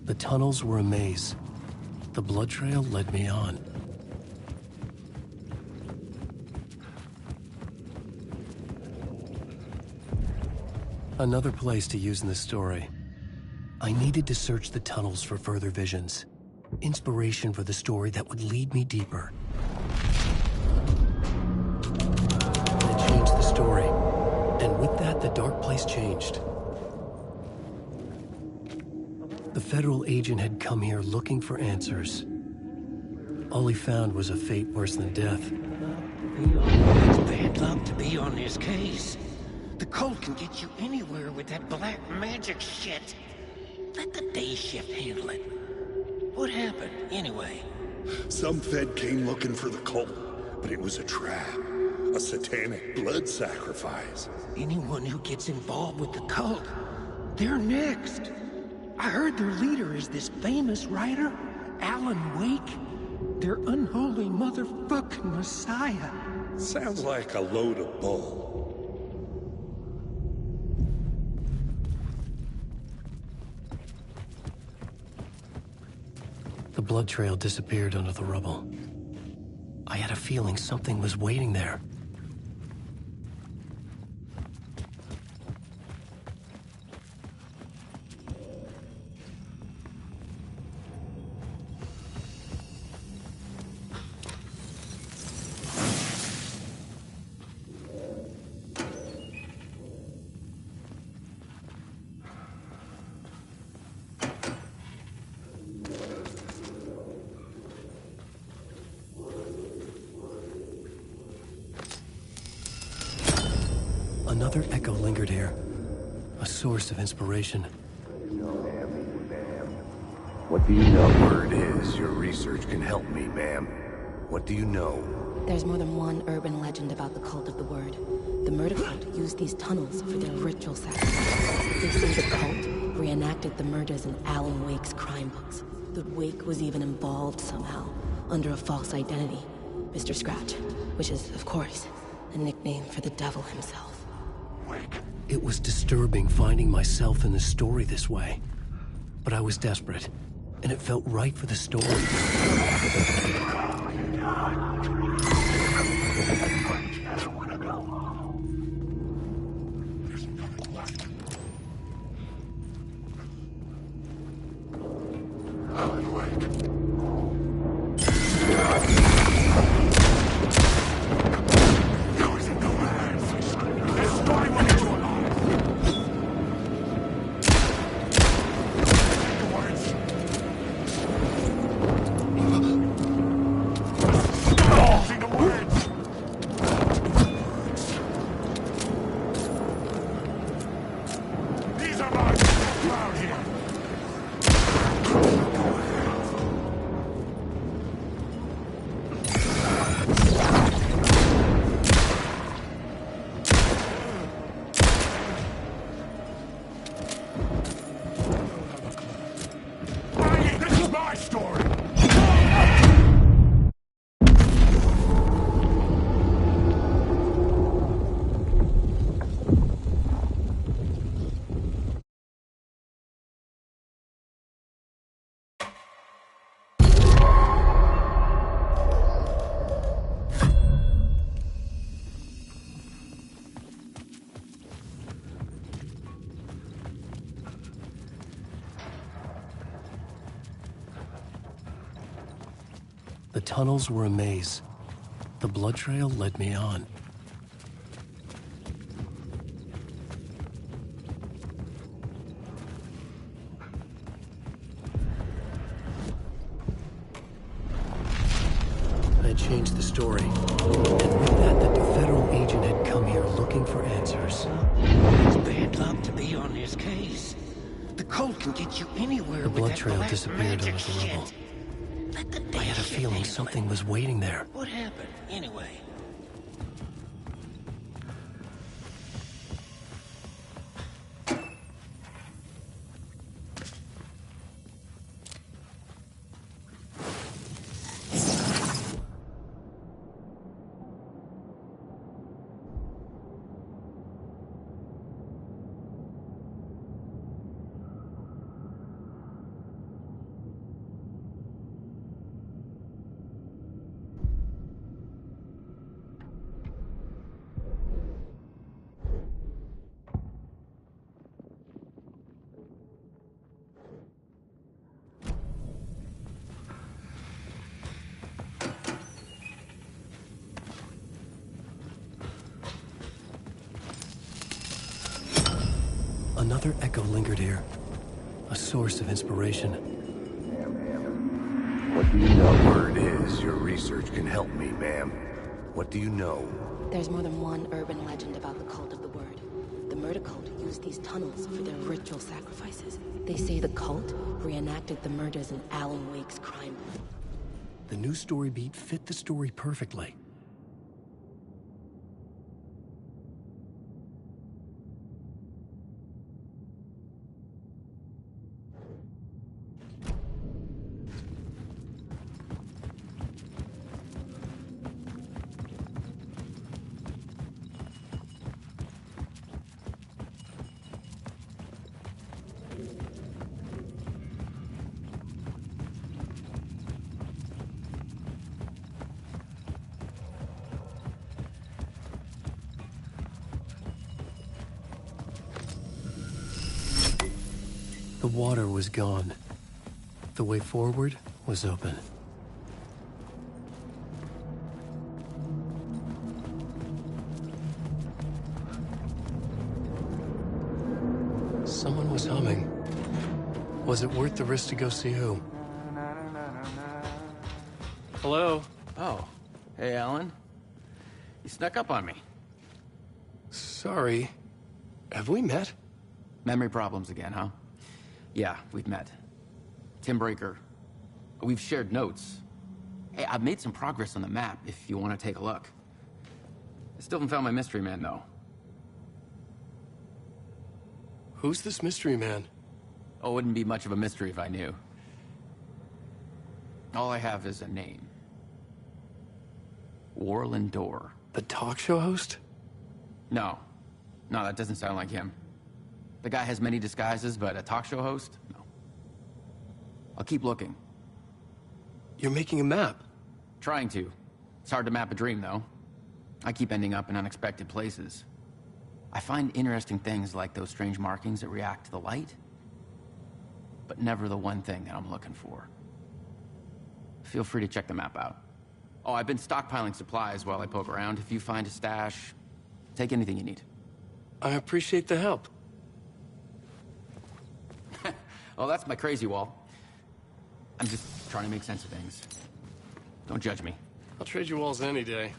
The tunnels were a maze. The blood trail led me on. Another place to use in the story. I needed to search the tunnels for further visions. Inspiration for the story that would lead me deeper. I changed the story. And with that, the dark place changed. The federal agent had come here looking for answers. All he found was a fate worse than death. It's bad luck to be on this case. The cult can get you anywhere with that black magic shit. Let the day shift handle it. What happened, anyway? Some Fed came looking for the cult, but it was a trap. A satanic blood sacrifice. Anyone who gets involved with the cult, they're next. I heard their leader is this famous writer, Alan Wake. Their unholy motherfucking messiah. Sounds like a load of bull. The blood trail disappeared under the rubble. I had a feeling something was waiting there. Another echo lingered here, a source of inspiration. What do you know? Word is, your research can help me, ma'am. What do you know? There's more than one urban legend about the cult of the word. The murder cult used these tunnels for their ritual sacrifice. They say the cult reenacted the murders in Alan Wake's crime books. That Wake was even involved somehow, under a false identity. Mr. Scratch, which is, of course, a nickname for the devil himself. It was disturbing finding myself in the story this way. But I was desperate, and it felt right for the story. The tunnels were a maze. The blood trail led me on. I had changed the story. And with that, the federal agent had come here looking for answers. It's bad luck to be on this case. The cult can get you anywhere The with blood that trail black disappeared under magic the rubble. shit. Let the day I had a shift feeling handle something it. was waiting there. What happened, anyway? Another echo lingered here. A source of inspiration. What do you know? Word is, your research can help me, ma'am. What do you know? There's more than one urban legend about the cult of the word. The murder cult used these tunnels for their ritual sacrifices. They say the cult reenacted the murders in Alan Wake's crime. The new story beat fit the story perfectly. The water was gone. The way forward was open. Someone was humming. Was it worth the risk to go see who? Hello? Oh. Hey, Alan. You snuck up on me. Sorry. Have we met? Memory problems again, huh? Yeah, we've met. Tim Breaker. We've shared notes. Hey, I've made some progress on the map if you want to take a look. I still haven't found my mystery man, though. Who's this mystery man? Oh, it wouldn't be much of a mystery if I knew. All I have is a name. Warland Door. The talk show host? No. No, that doesn't sound like him. The guy has many disguises, but a talk show host? No. I'll keep looking. You're making a map. Trying to. It's hard to map a dream, though. I keep ending up in unexpected places. I find interesting things like those strange markings that react to the light, but never the one thing that I'm looking for. Feel free to check the map out. Oh, I've been stockpiling supplies while I poke around. If you find a stash, take anything you need. I appreciate the help. Well, that's my crazy wall. I'm just trying to make sense of things. Don't judge me. I'll trade you walls any day.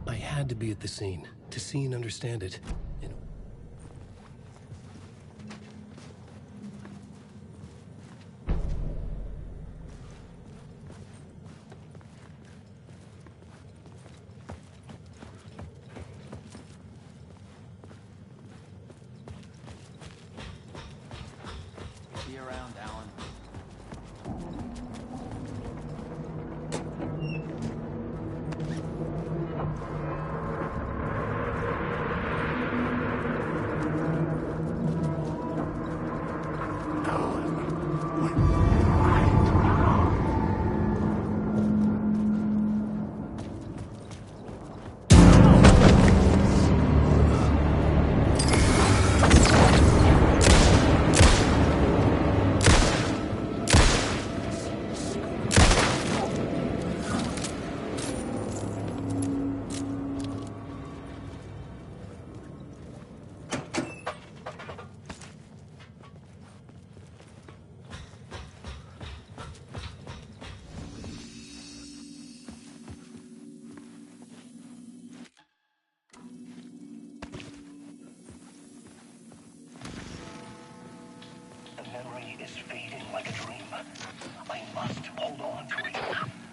I had to be at the scene, to see and understand it. See you around, Alan. The memory is fading like a dream. I must hold on to it.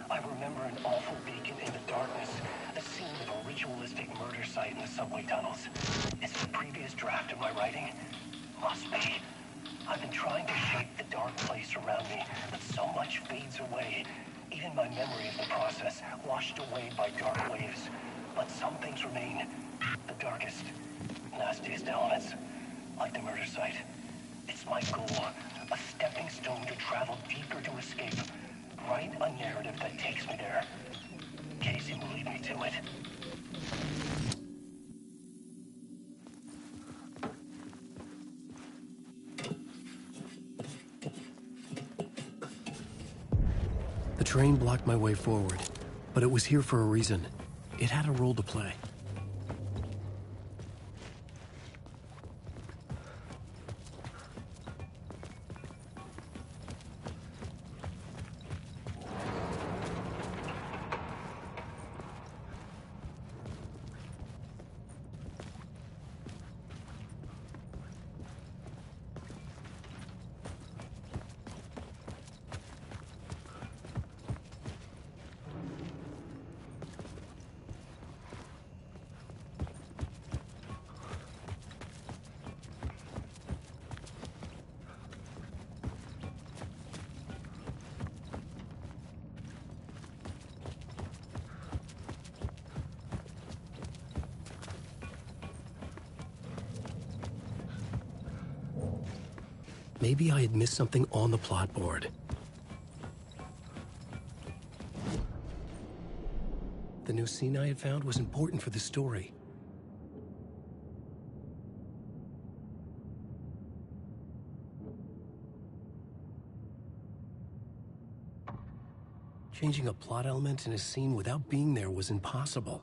I remember an awful beacon in the darkness, the scene of a ritualistic murder site in the subway tunnels. Is it a previous draft of my writing? Must be. I've been trying to shape the dark place around me, but so much fades away. Even my memory of the process, washed away by dark waves. But some things remain. The darkest, nastiest elements, like the murder site. It's my goal, a stepping stone to travel deeper to escape. Write a narrative that takes me there. Casey will lead me to it. The train blocked my way forward, but it was here for a reason. It had a role to play. Maybe I had missed something on the plot board. The new scene I had found was important for the story. Changing a plot element in a scene without being there was impossible.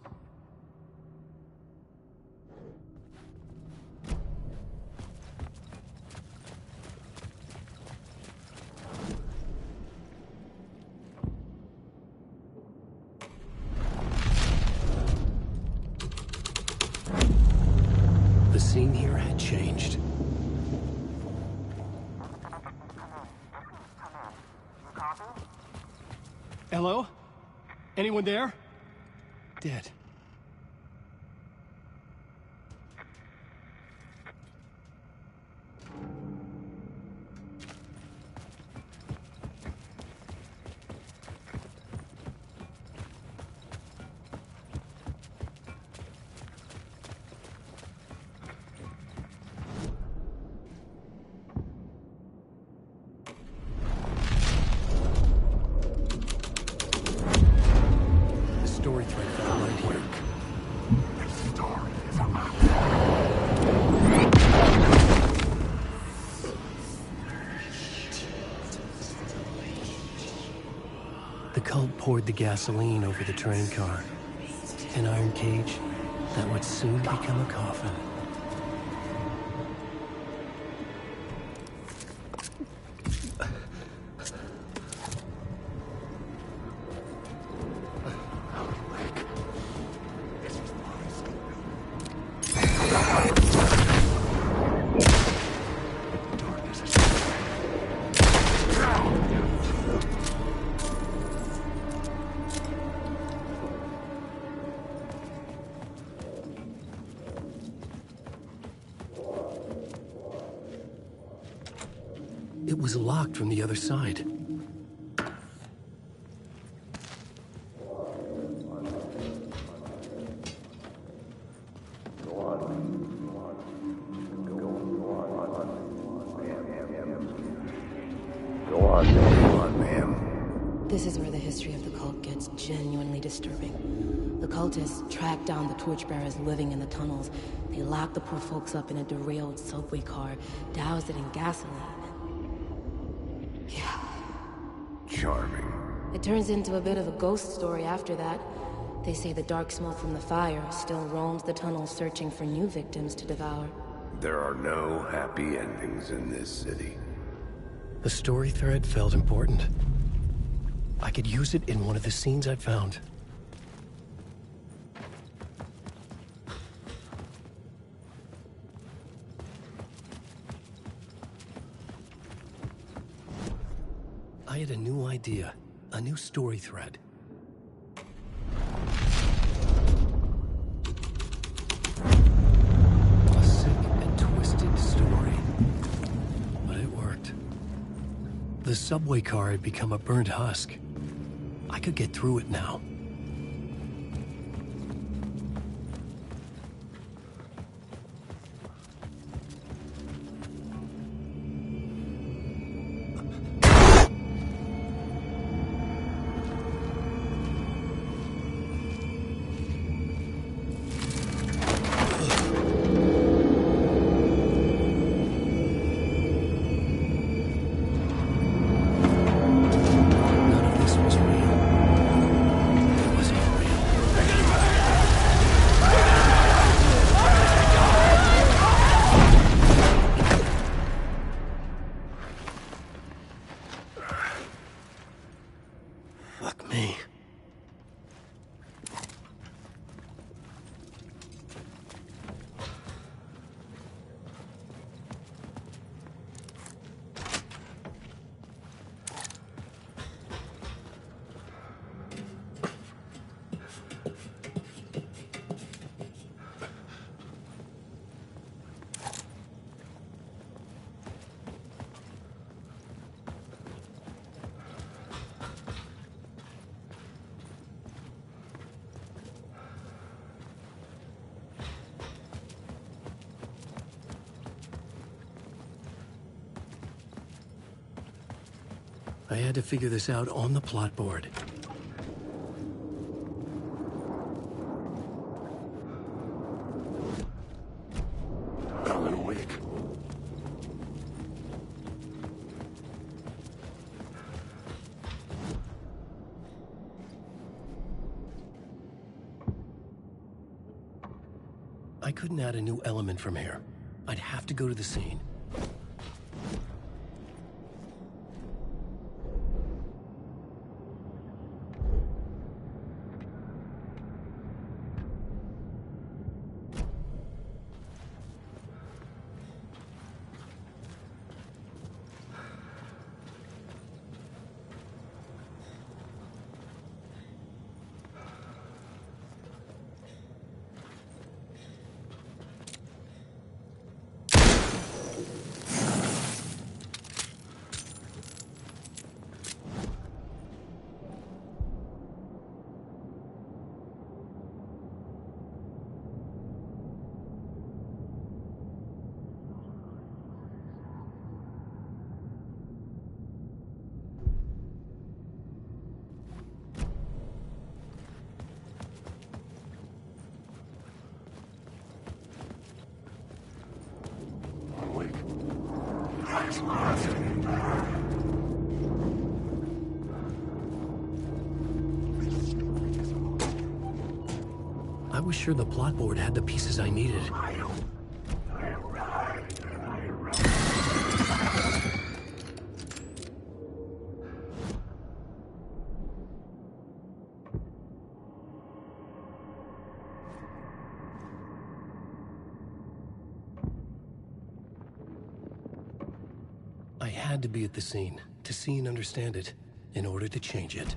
The scene here had changed. Hello? Anyone there? Dead. Story thread found right here. The cult poured the gasoline over the train car. An iron cage that would soon become a coffin. It was locked from the other side. Go on, ma'am. This is where the history of the cult gets genuinely disturbing. The cultists tracked down the torchbearers living in the tunnels. They locked the poor folks up in a derailed subway car, doused it in gasoline. Yeah. Charming. It turns into a bit of a ghost story after that. They say the dark smoke from the fire still roams the tunnels searching for new victims to devour. There are no happy endings in this city. The story thread felt important. I could use it in one of the scenes I'd found. I had a new idea, a new story thread. A sick and twisted story. But it worked. The subway car had become a burnt husk. I could get through it now. None of this was real. Fuck me. I had to figure this out on the plot board. Alan, wake. I couldn't add a new element from here. I'd have to go to the scene. I was sure the plot board had the pieces I needed. I had to be at the scene, to see and understand it, in order to change it.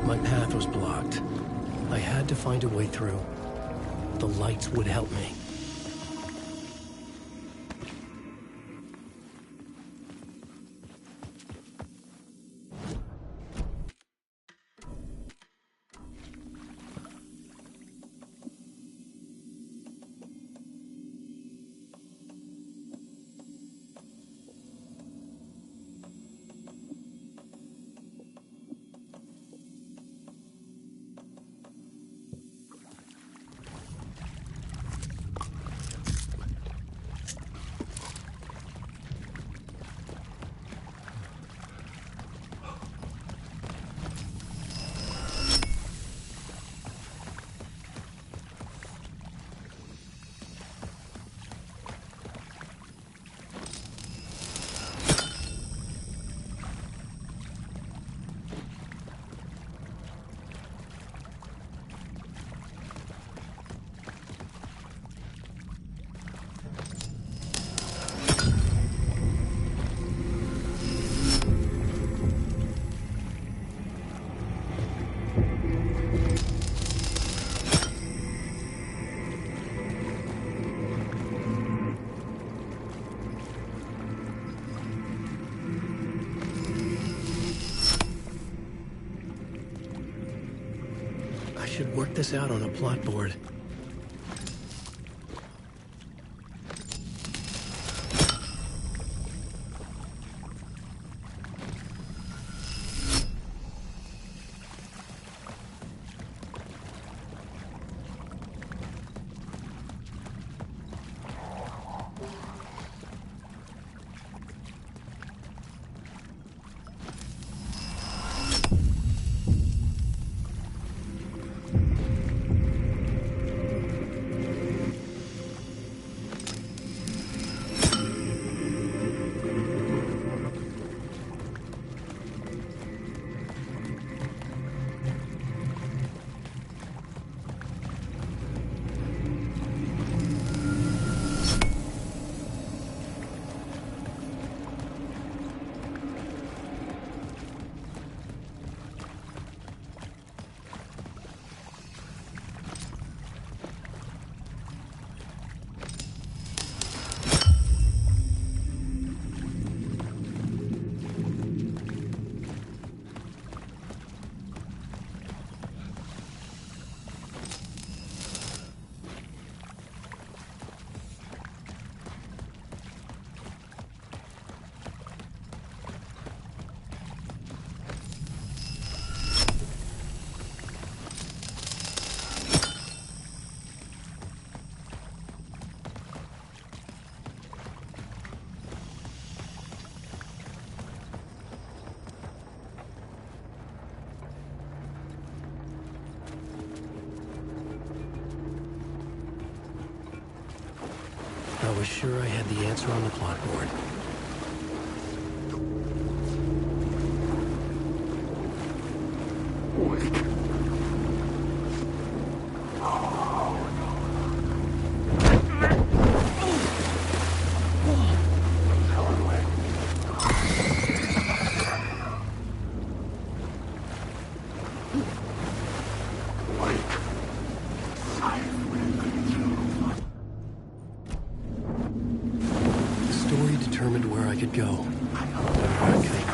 My path was blocked. I had to find a way through. The lights would help me. this out on a plot board. I was sure I had the answer on the plot board. Determined where I could go. Where I couldn't.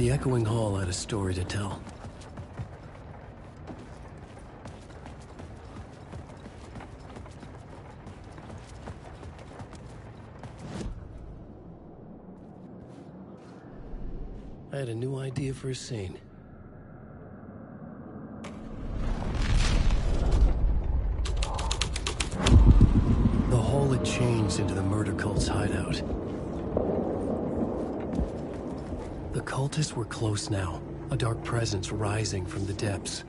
The echoing hall had a story to tell. I had a new idea for a scene. The hall had changed into the murder cult's hideout. The cultists were close now, a dark presence rising from the depths.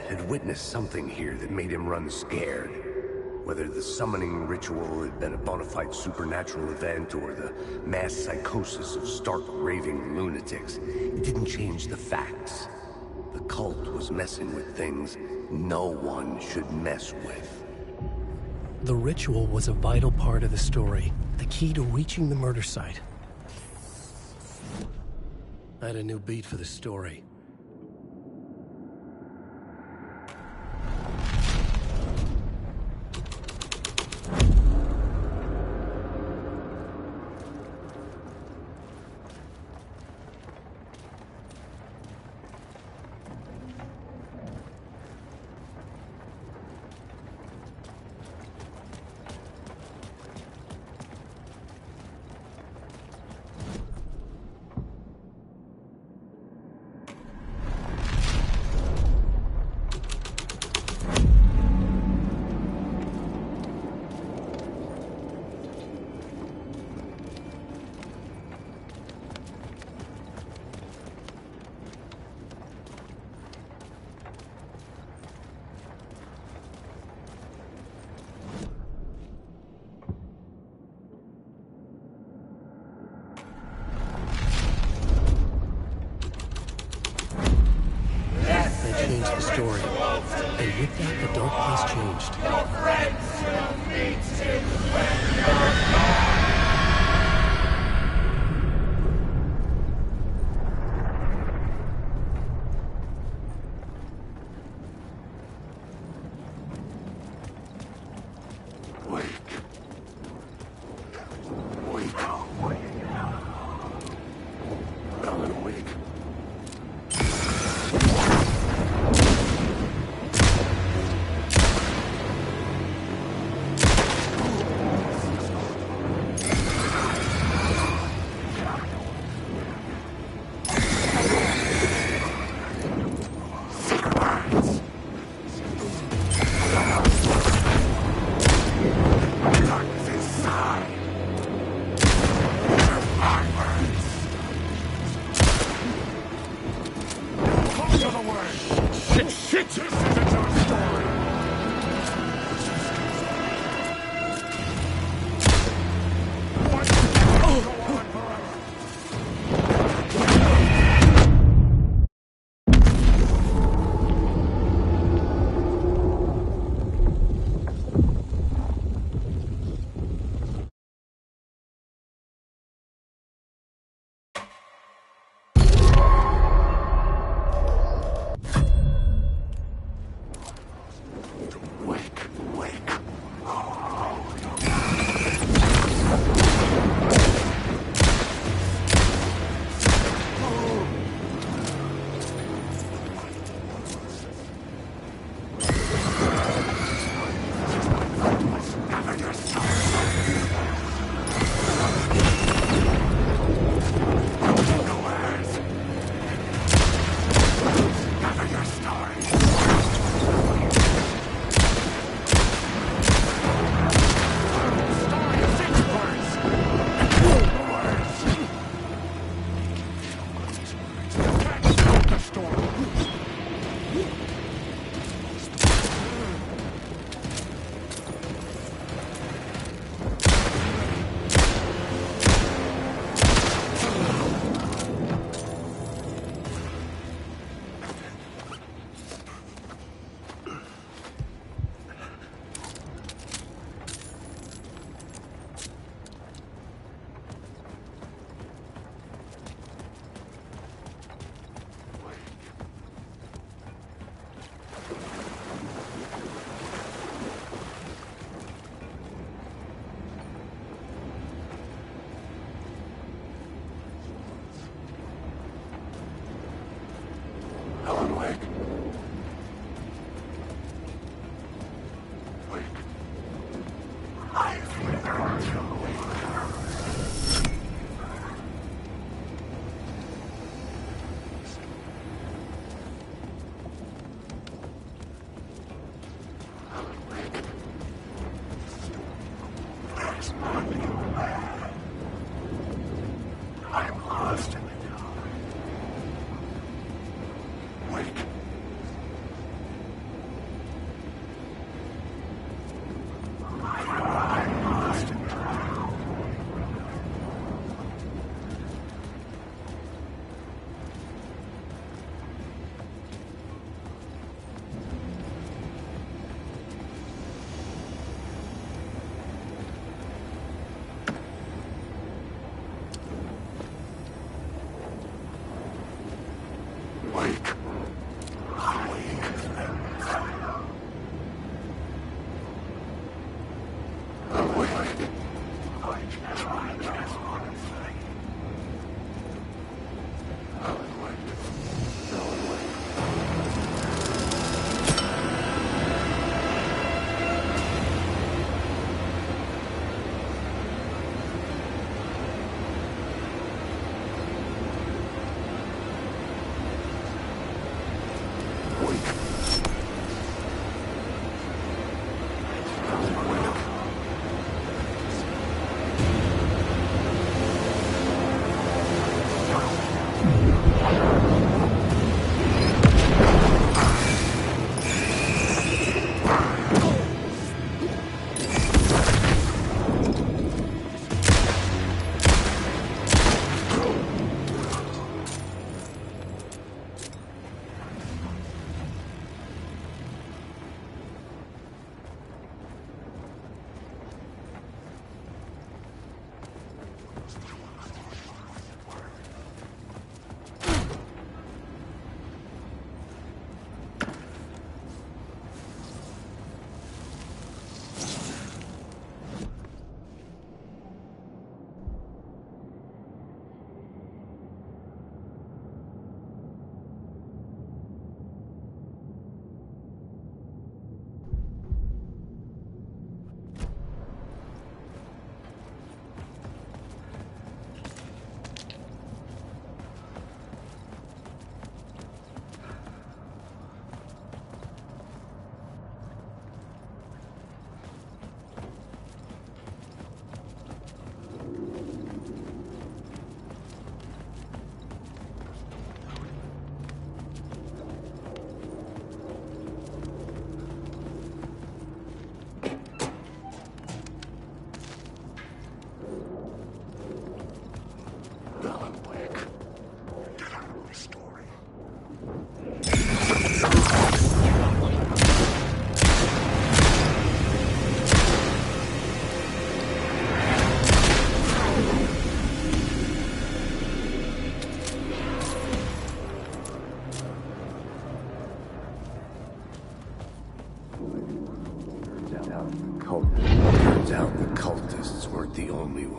had witnessed something here that made him run scared. Whether the summoning ritual had been a bona fide supernatural event or the mass psychosis of stark raving lunatics, it didn't change the facts. The cult was messing with things no one should mess with. The ritual was a vital part of the story, the key to reaching the murder site. I had a new beat for the story. Changed the story. And with that, the dark place changed. Your friends will meet him when you're gone.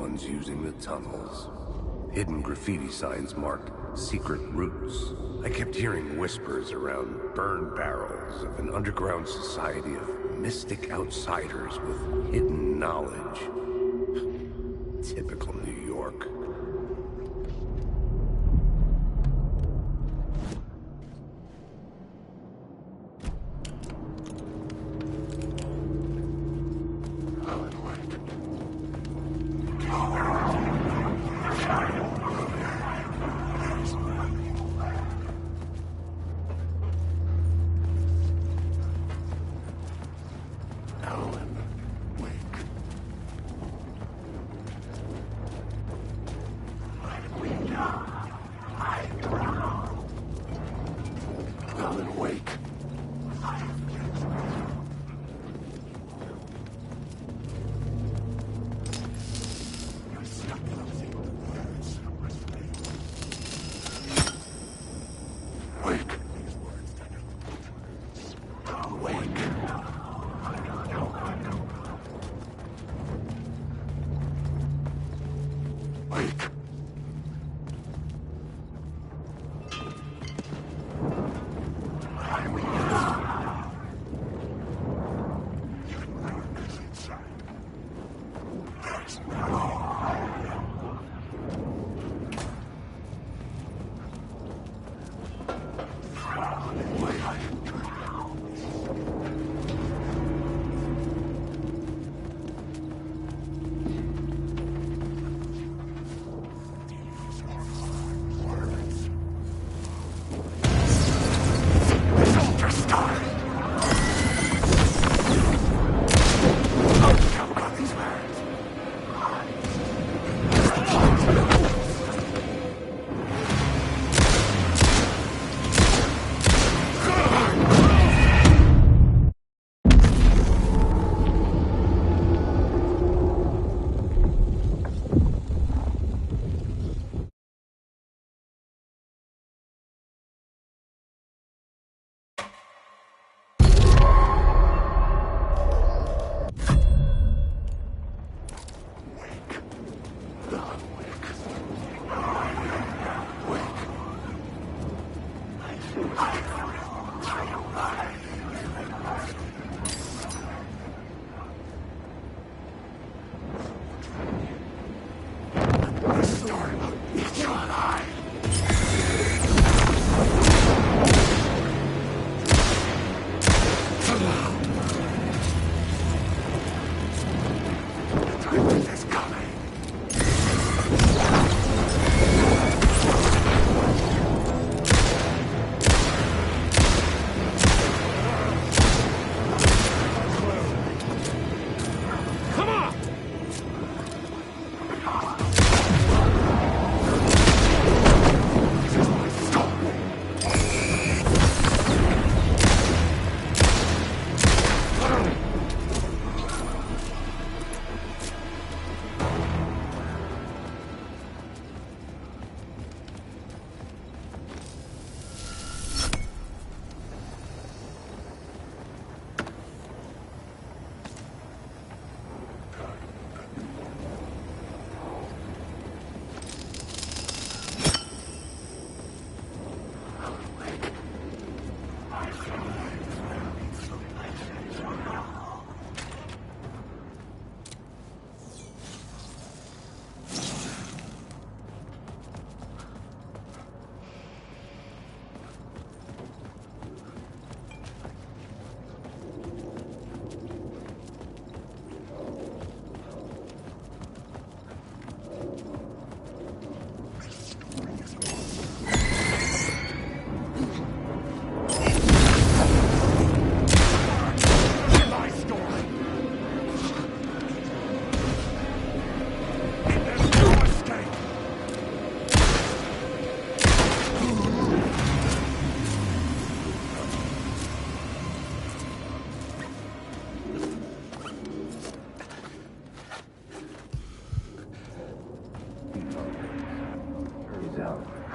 ones using the tunnels. Hidden graffiti signs marked secret routes. I kept hearing whispers around burn barrels of an underground society of mystic outsiders with hidden knowledge. Typical New York.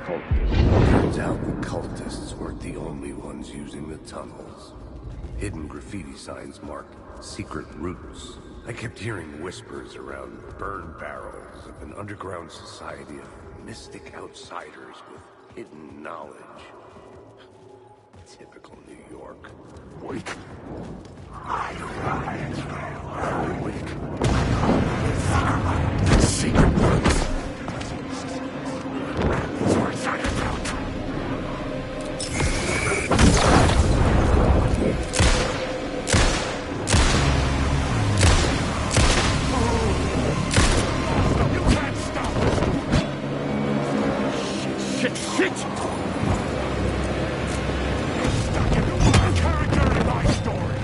Turns out the cultists weren't the only ones using the tunnels. Hidden graffiti signs marked secret routes. I kept hearing whispers around burn barrels of an underground society of mystic outsiders with hidden knowledge. Typical New York. Wait. Secret rooms. That's what it's all about. You can't stop us. Shit. You're stuck in one character in my story.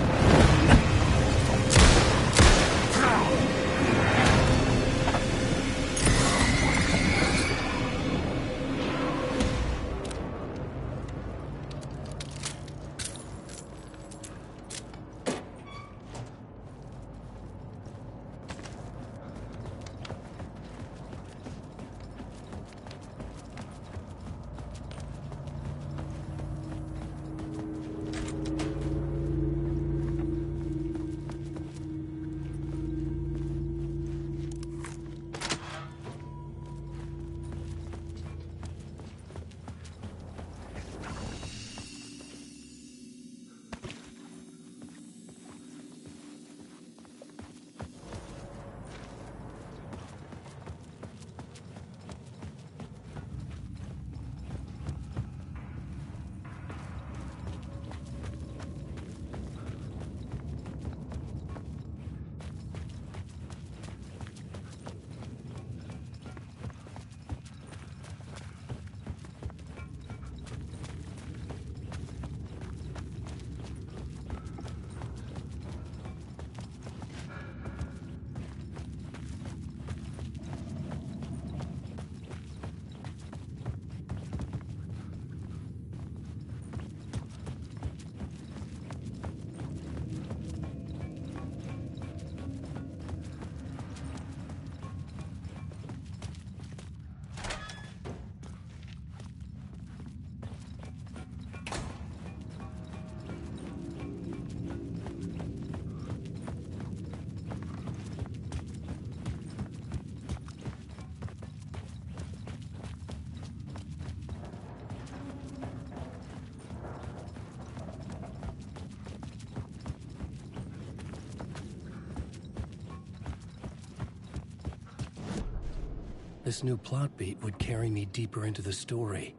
This new plot beat would carry me deeper into the story.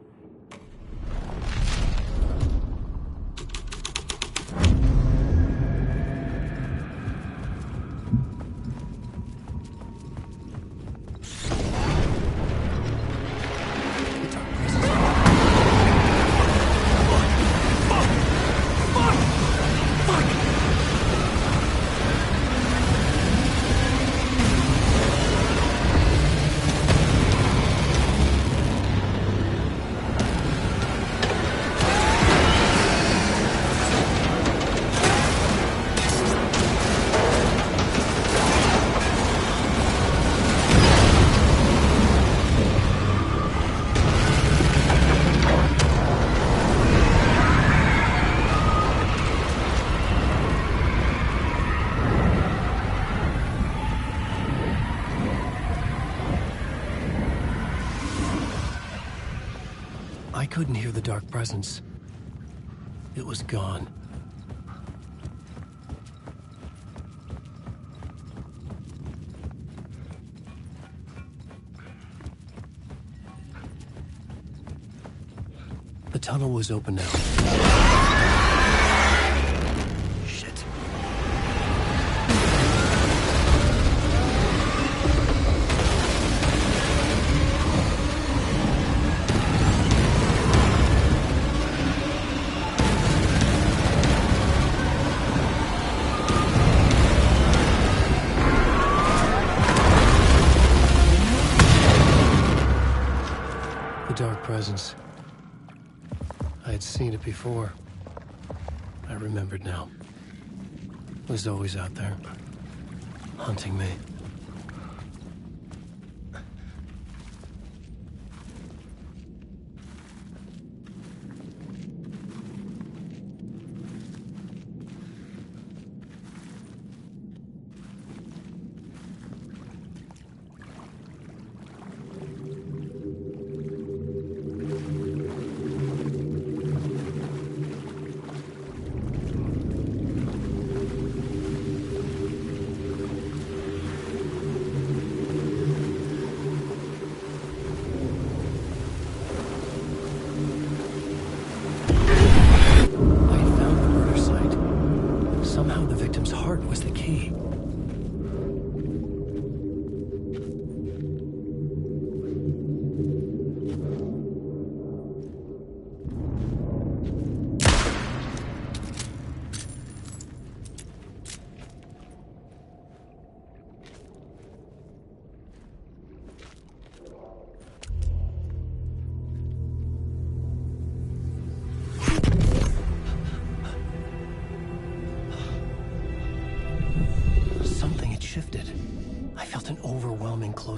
I couldn't hear the dark presence. It was gone. The tunnel was open now. Shit. The dark presence. I had seen it before. I remembered now. It was always out there, hunting me.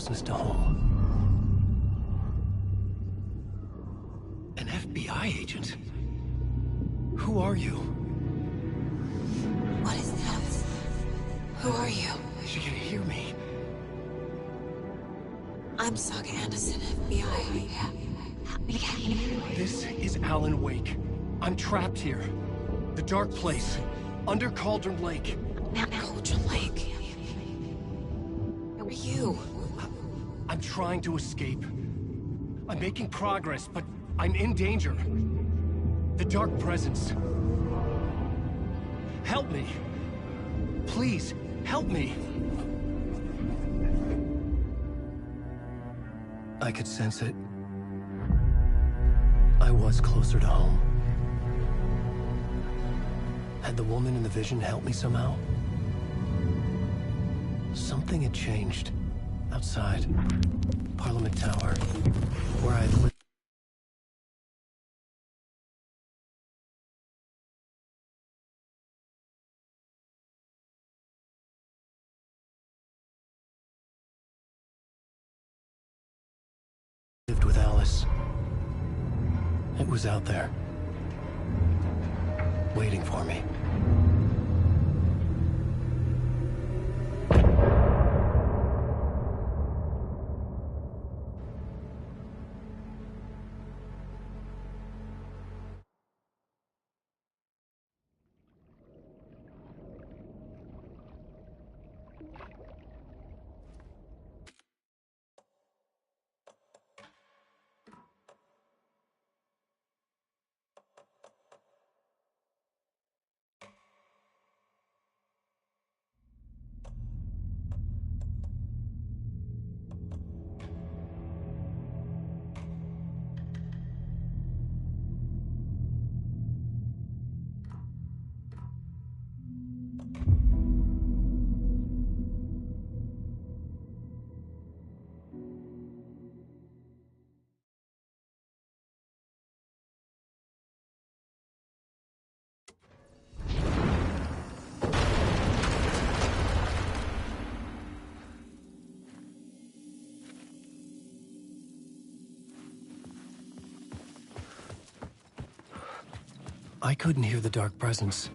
closest to home. An FBI agent? Who are you? What is this? Who are you? She can hear me. I'm Saga Anderson, FBI. This is Alan Wake. I'm trapped here. The dark place. Under Cauldron Lake. Cauldron Lake. Who are you? I'm trying to escape. I'm making progress, but I'm in danger. The dark presence. Help me. Please, help me. I could sense it. I was closer to home. Had the woman in the vision helped me somehow? Something had changed. Outside. Parliament Tower. Where I lived. With Alice. It was out there. Waiting for me. I couldn't hear the dark presence.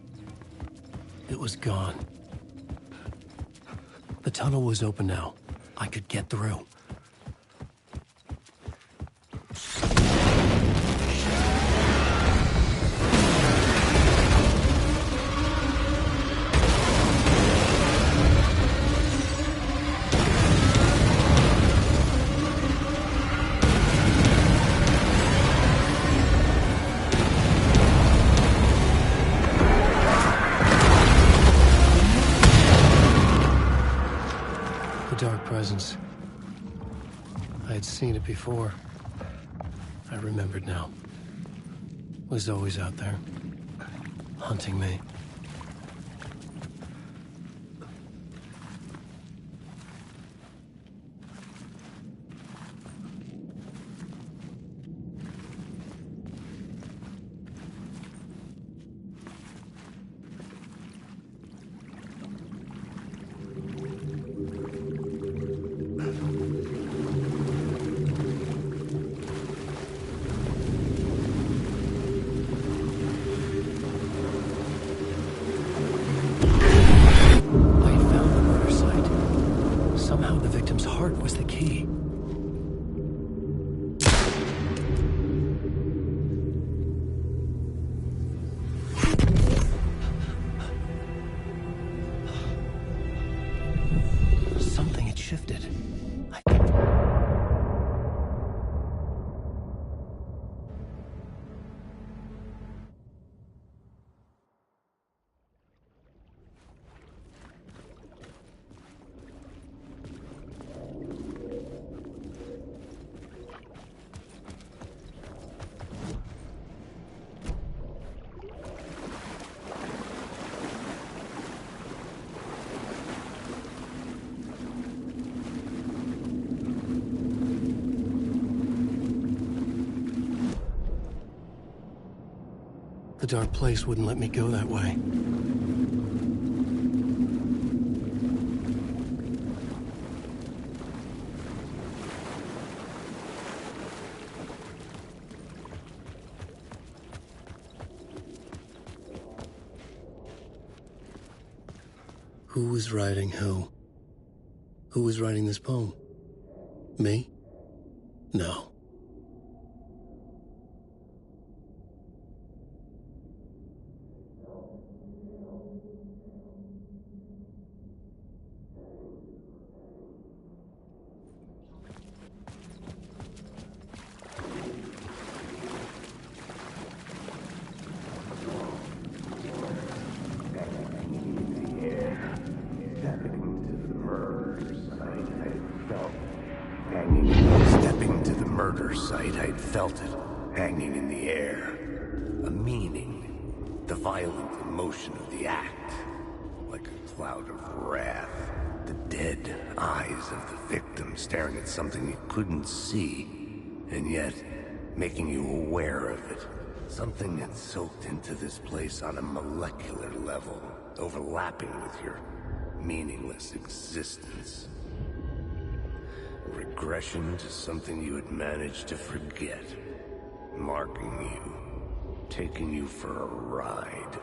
It was gone. The tunnel was open now. I could get through. Presence. I had seen it before. I remembered now. It was always out there, hunting me. The dark place wouldn't let me go that way. Who was writing who? Who was writing this poem? Me? No. Stepping to the murder site, I'd felt it, hanging in the air. A meaning, the violent emotion of the act, like a cloud of wrath. The dead eyes of the victim staring at something you couldn't see, and yet making you aware of it. Something that soaked into this place on a molecular level, overlapping with your meaningless existence. Regression to something you had managed to forget. Marking you. Taking you for a ride.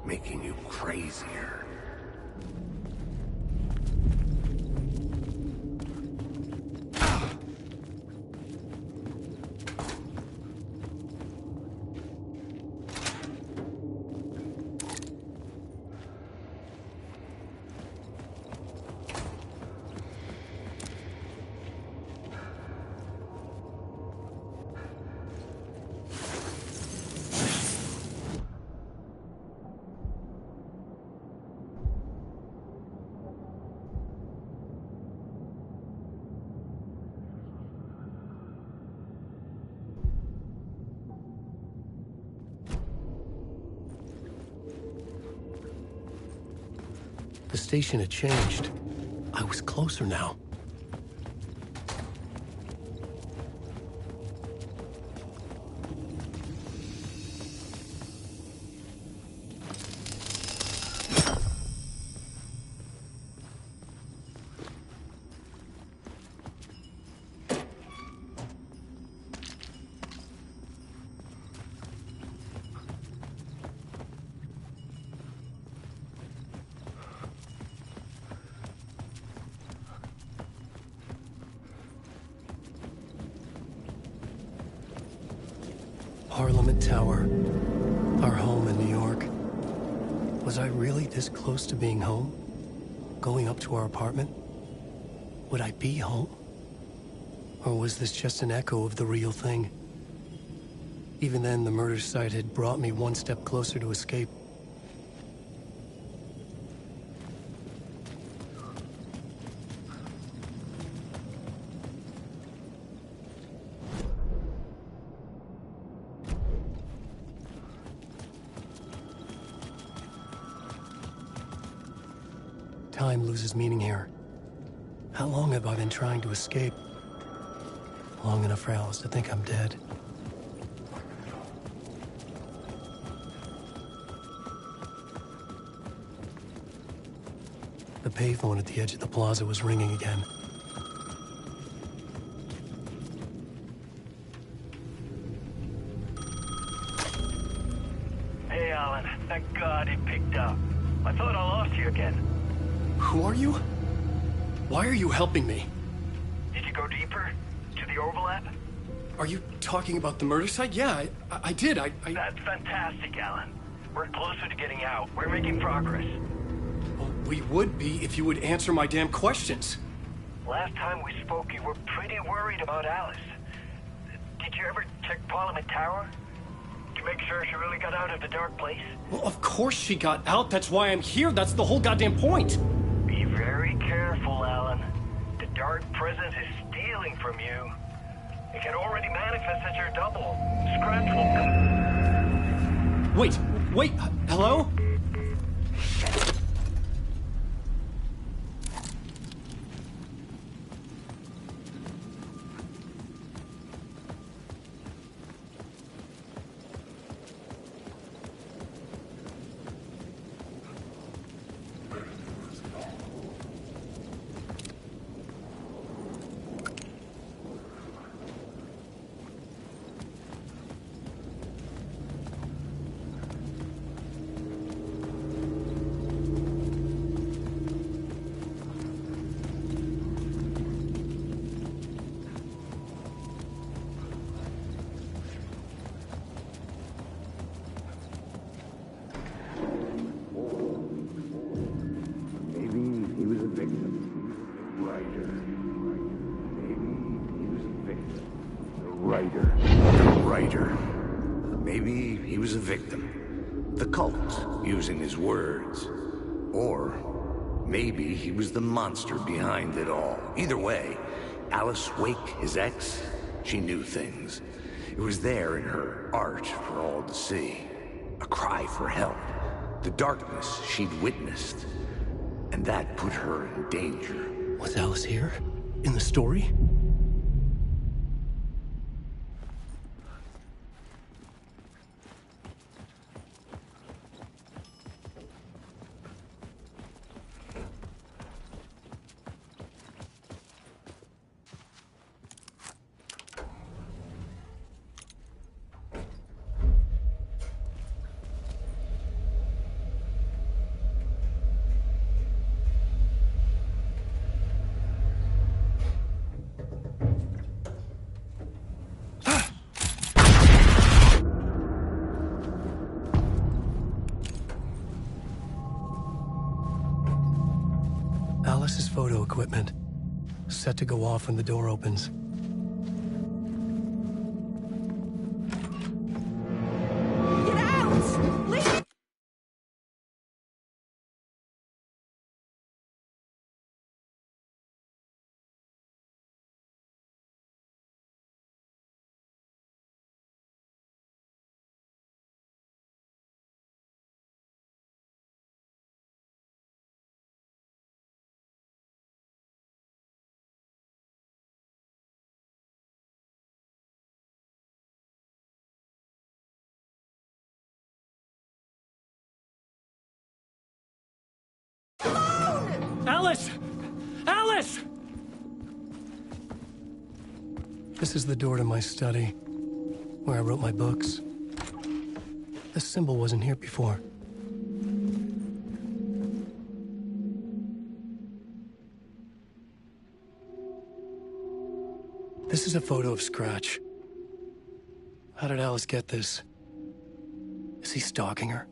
Making you crazier. The station had changed. I was closer now. Parliament Tower, our home in New York. Was I really this close to being home? Going up to our apartment? Would I be home? Or was this just an echo of the real thing? Even then, the murder site had brought me one step closer to escape. Time loses meaning here. How long have I been trying to escape? Long enough for Alice to think I'm dead. The payphone at the edge of the plaza was ringing again. Hey, Alan. Thank God it picked up. I thought I lost you again. Who are you? Why are you helping me? Did you go deeper? To the overlap? Are you talking about the murder site? Yeah, I did. That's fantastic, Alan. We're closer to getting out. We're making progress. Well, we would be if you would answer my damn questions. Last time we spoke, you were pretty worried about Alice. Did you ever check Parliament Tower? To make sure she really got out of the dark place? Well, of course she got out. That's why I'm here. That's the whole goddamn point. Be very careful, Alan. The dark presence is stealing from you. It can already manifest as your double. Scratch will come. Wait, hello? reader, the writer. Maybe he was a victim. The cult, using his words. Or maybe he was the monster behind it all. Either way, Alice Wake, his ex, she knew things. It was there in her art for all to see. A cry for help. The darkness she'd witnessed. And that put her in danger. Was Alice here? In the story? Alice's photo equipment, set to go off when the door opens. Get out! Leave! Alice! Alice! This is the door to my study, where I wrote my books. This symbol wasn't here before. This is a photo of Scratch. How did Alice get this? Is he stalking her?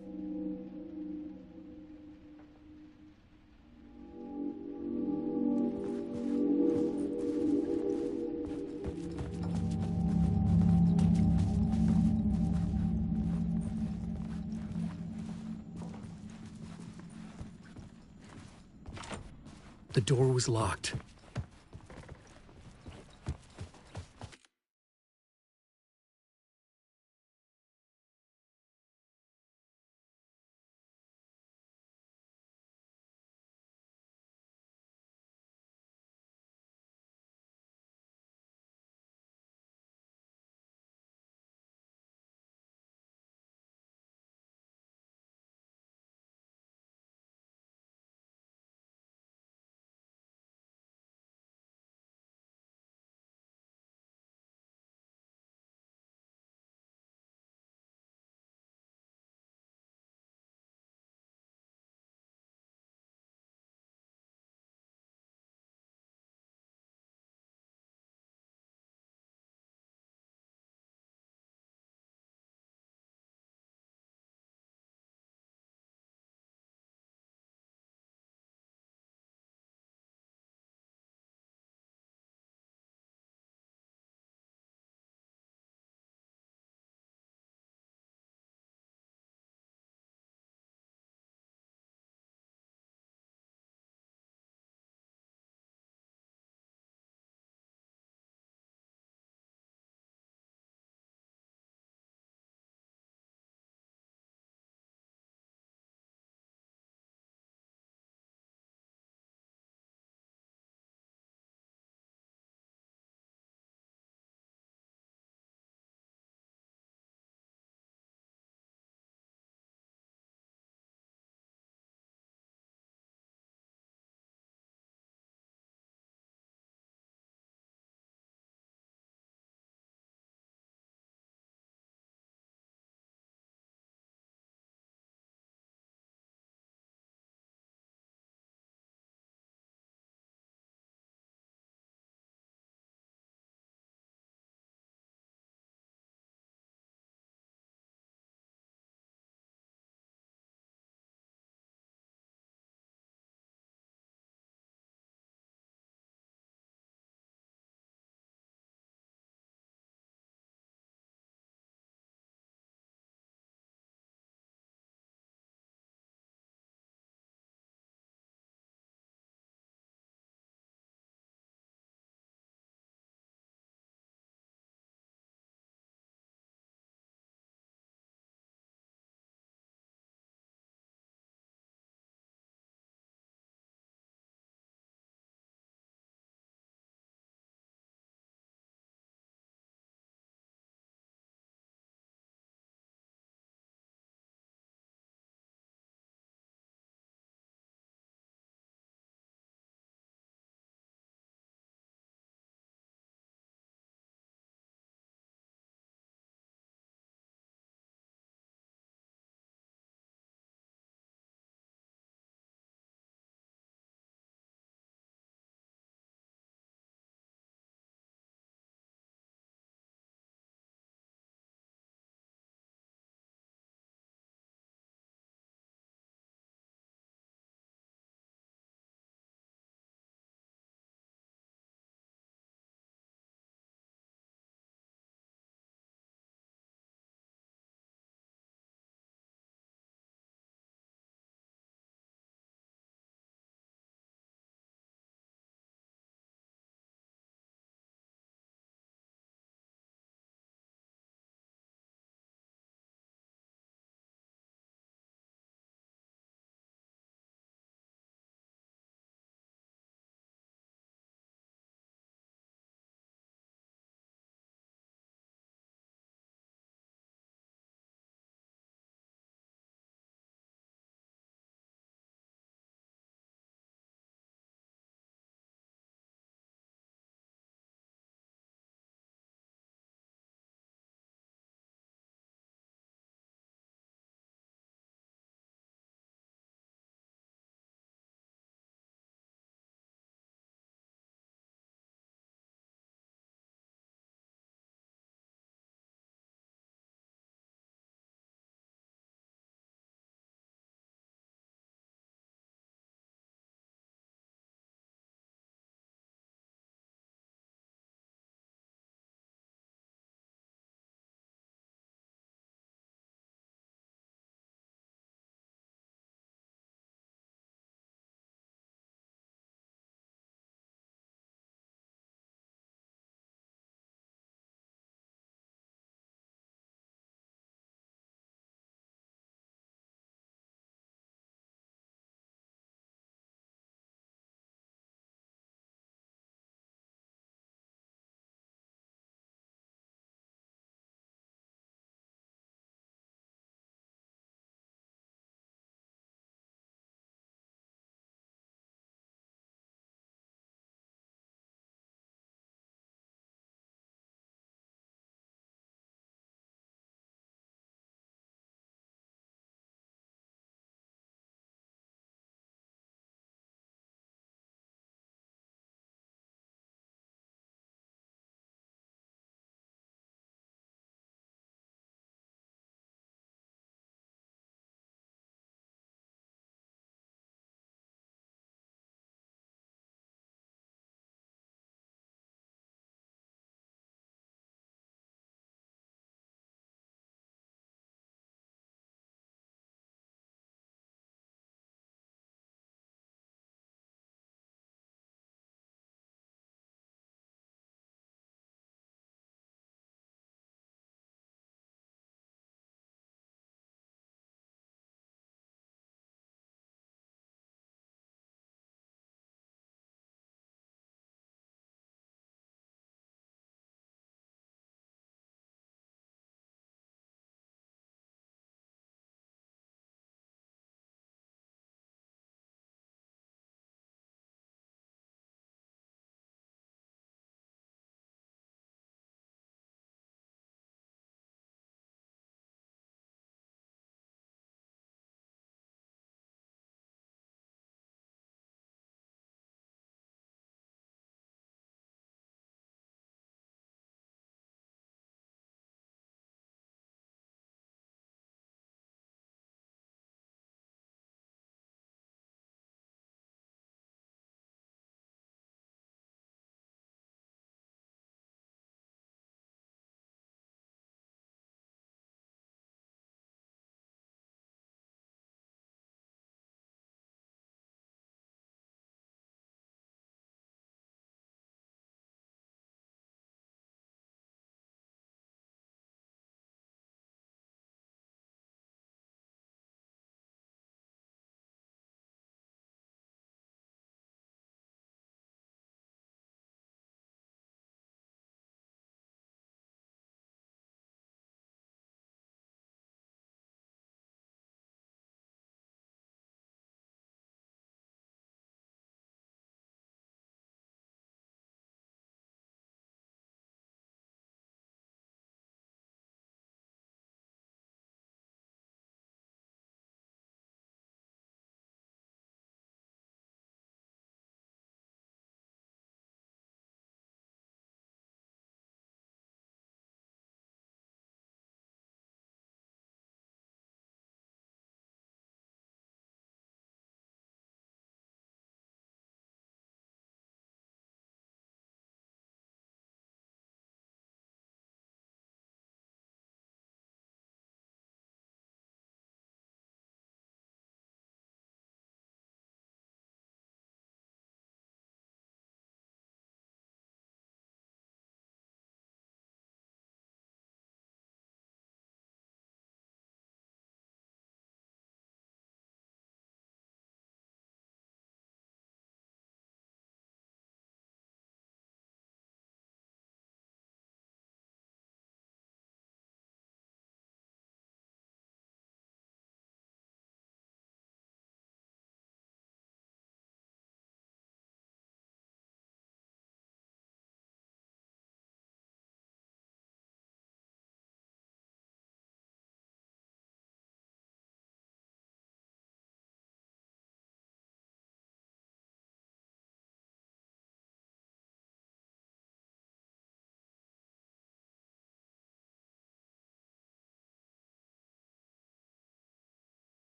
The door was locked.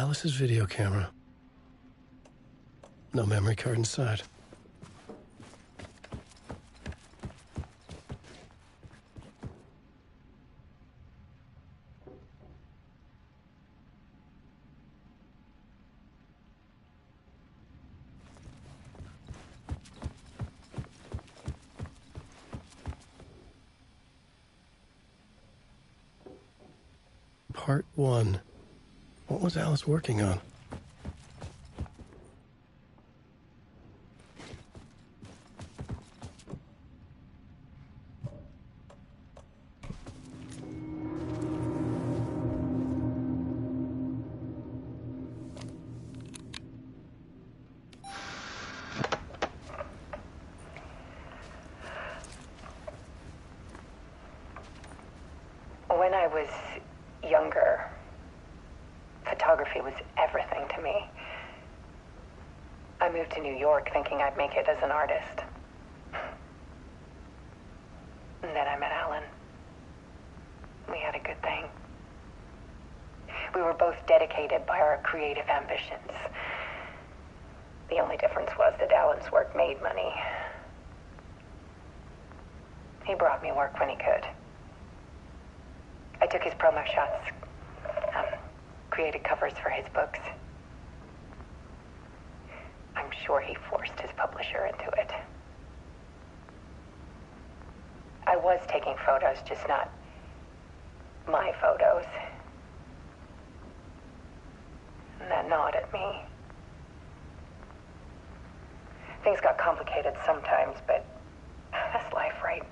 Alice's video camera. No memory card inside. Part 1. What was Alice working on? When I was younger, photography was everything to me. I moved to New York thinking I'd make it as an artist. And then I met Alan. We had a good thing. We were both dedicated by our creative ambitions. The only difference was that Alan's work made money. He brought me work when he could. I took his promo shots, created covers for his books. I'm sure he forced his publisher into it. I was taking photos, just not my photos. And that gnawed at me. Things got complicated sometimes, but that's life, right?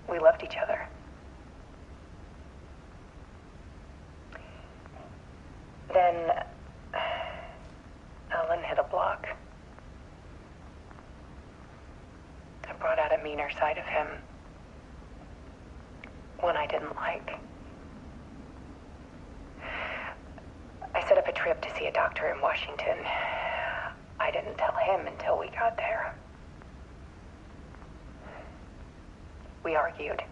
We loved each other. Then Alan hit a block. I brought out a meaner side of him. One I didn't like. I set up a trip to see a doctor in Washington. I didn't tell him until we got there. We argued.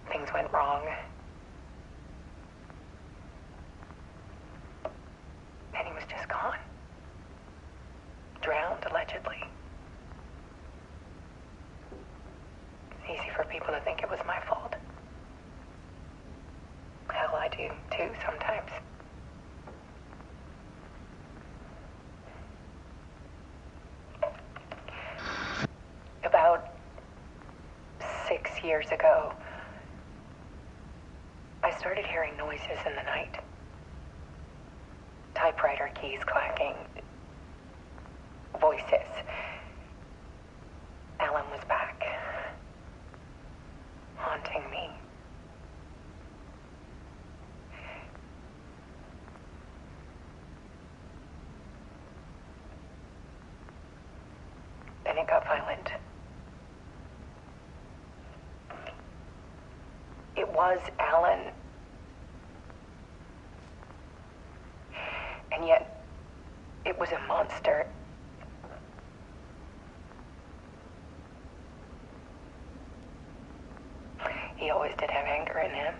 Things went wrong. And he was just gone. Drowned, allegedly. It's easy for people to think it was my fault. Hell, I do, too, sometimes. About 6 years ago, I started hearing noises in the night. Typewriter keys clacking. Voices. Alan was back. Haunting me. Then it got violent. It was Alan. And yet, it was a monster. He always did have anger in him.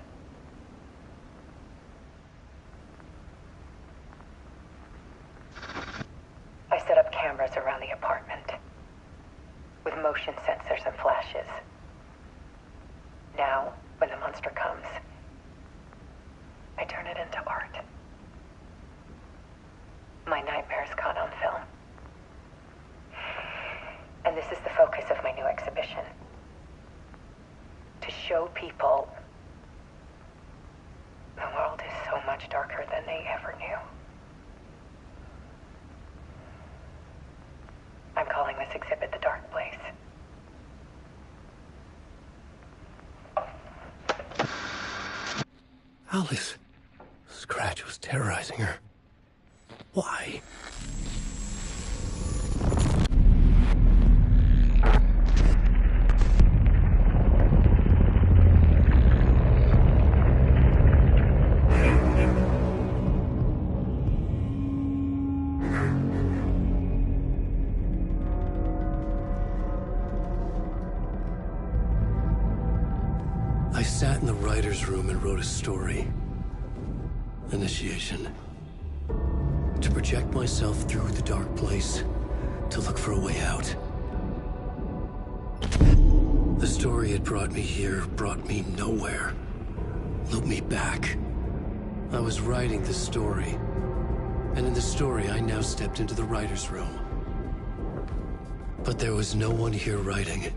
I set up cameras around the apartment with motion sensors and flashes. Now, when the monster comes, I turn it into art. My nightmares caught on film. And this is the focus of my new exhibition. To show people the world is so much darker than they ever knew. I'm calling this exhibit The Dark Place. Alice. Scratch was terrorizing her. Why? I sat in the writer's room and wrote a story. Initiation. To project myself through the dark place, to look for a way out. The story had brought me here, brought me nowhere. Looped me back. I was writing the story. And in the story, I now stepped into the writer's room. But there was no one here writing.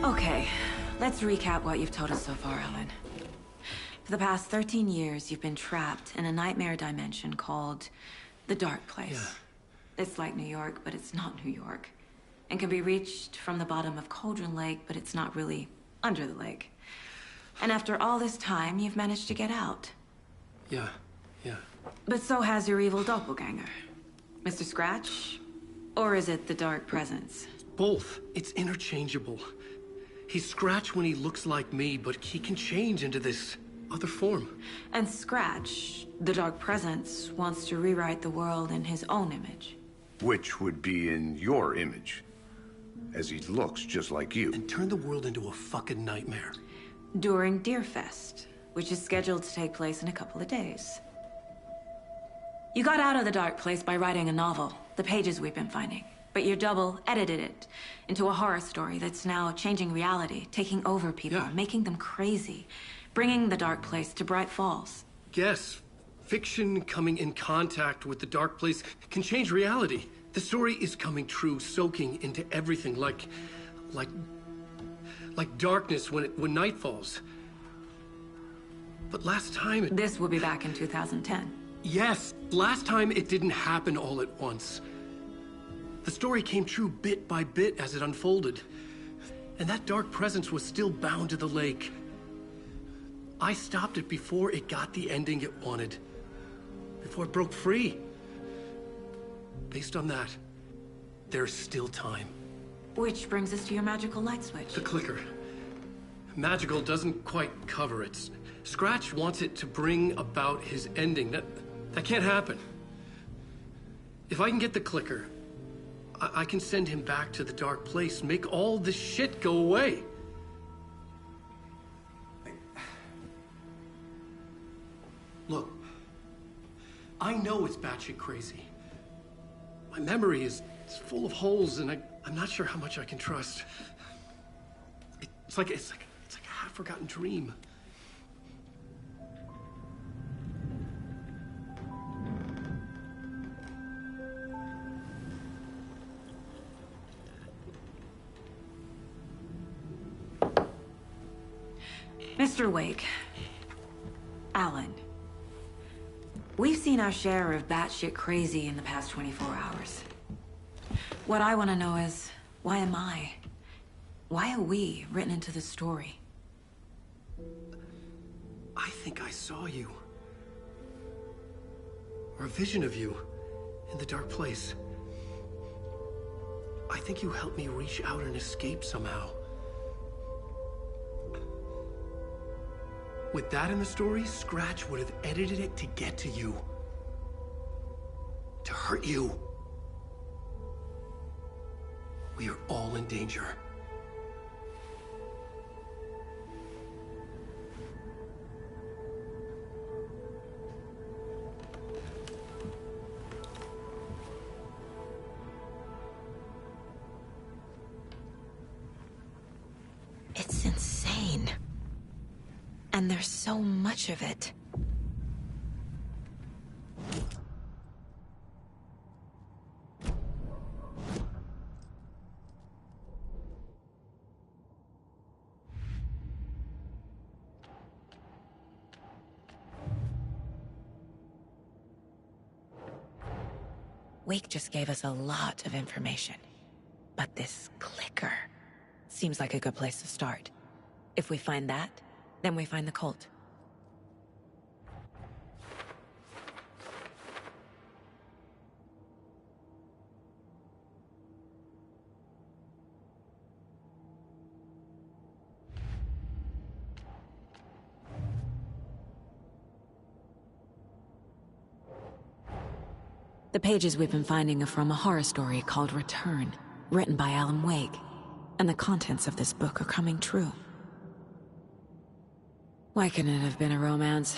Okay, let's recap what you've told us so far, Allan. For the past 13 years, you've been trapped in a nightmare dimension called the Dark Place. Yeah. It's like New York, but it's not New York. And can be reached from the bottom of Cauldron Lake, but it's not really under the lake. And after all this time, you've managed to get out. Yeah. But so has your evil doppelganger. Mr. Scratch? Or is it the Dark Presence? Both. It's interchangeable. He's Scratch when he looks like me, but he can change into this other form. And Scratch, the Dark Presence, wants to rewrite the world in his own image. Which would be in your image, as he looks just like you. And turn the world into a fucking nightmare. During Deerfest, which is scheduled to take place in a couple of days. You got out of the Dark Place by writing a novel, the pages we've been finding. But your double edited it into a horror story that's now changing reality, taking over people, making them crazy, bringing the Dark Place to Bright Falls. Yes, fiction coming in contact with the Dark Place can change reality. The story is coming true, soaking into everything, like darkness when night falls. But last time it... This will be back in 2010. Yes, last time it didn't happen all at once. The story came true bit by bit as it unfolded. And that dark presence was still bound to the lake. I stopped it before it got the ending it wanted. Before it broke free. Based on that, there's still time. Which brings us to your magical light switch. The clicker. Magical doesn't quite cover it. Scratch wants it to bring about his ending. That can't happen. If I can get the clicker, I can send him back to the Dark Place, make all this shit go away. Look, I know it's batshit crazy. My memory is full of holes, and I'm not sure how much I can trust. It's like a half-forgotten dream. Mr. Wake, Allan, we've seen our share of batshit crazy in the past 24 hours. What I want to know is, why am I? Why are we written into the story? I think I saw you. Or a vision of you in the Dark Place. I think you helped me reach out and escape somehow. With that in the story, Scratch would have edited it to get to you. To hurt you. We are all in danger. And there's so much of it. Wake just gave us a lot of information. But this clicker seems like a good place to start. If we find that, then we find the cult. The pages we've been finding are from a horror story called Return, written by Alan Wake, and the contents of this book are coming true. Why couldn't it have been a romance?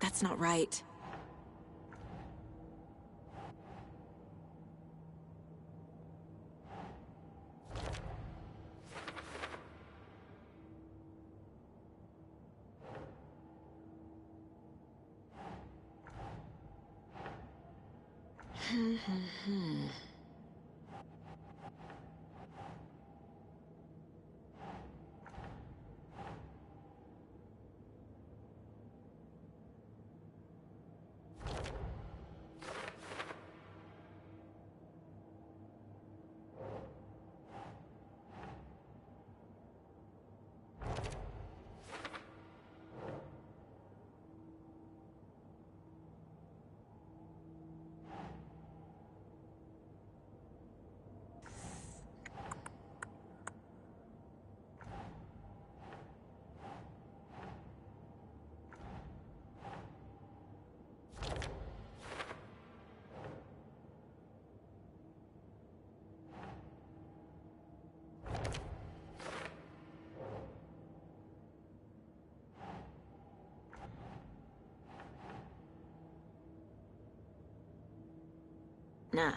That's not right. Nah.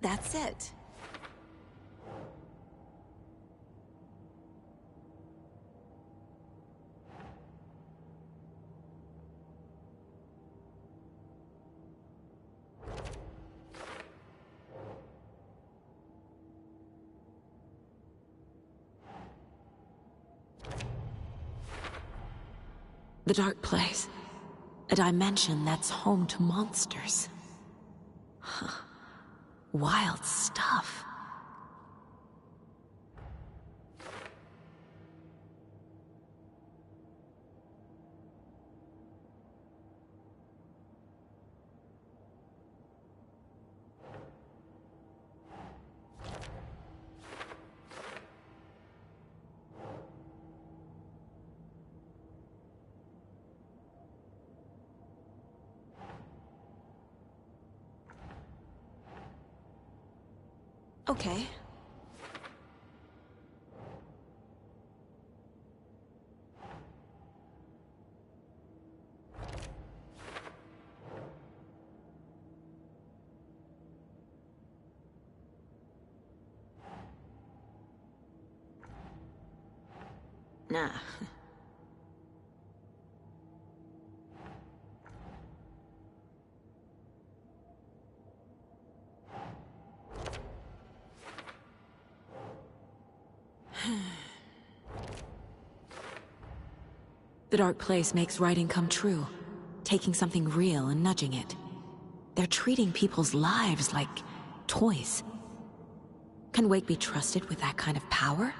That's it. The dark place. A dimension that's home to monsters. Huh. Wild stuff. Okay. Nah. The dark place makes writing come true, taking something real and nudging it. They're treating people's lives like toys. Can Wake be trusted with that kind of power?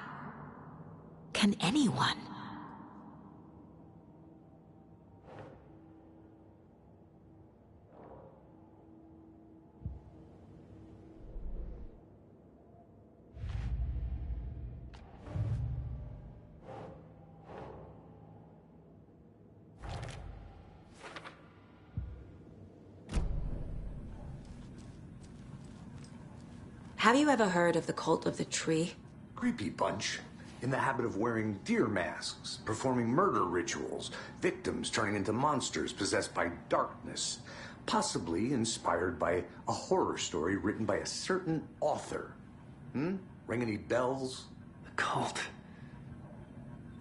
Can anyone? Have you ever heard of the Cult of the Tree? Creepy bunch. In the habit of wearing deer masks, performing murder rituals, victims turning into monsters possessed by darkness. Possibly inspired by a horror story written by a certain author. Ring any bells? The cult.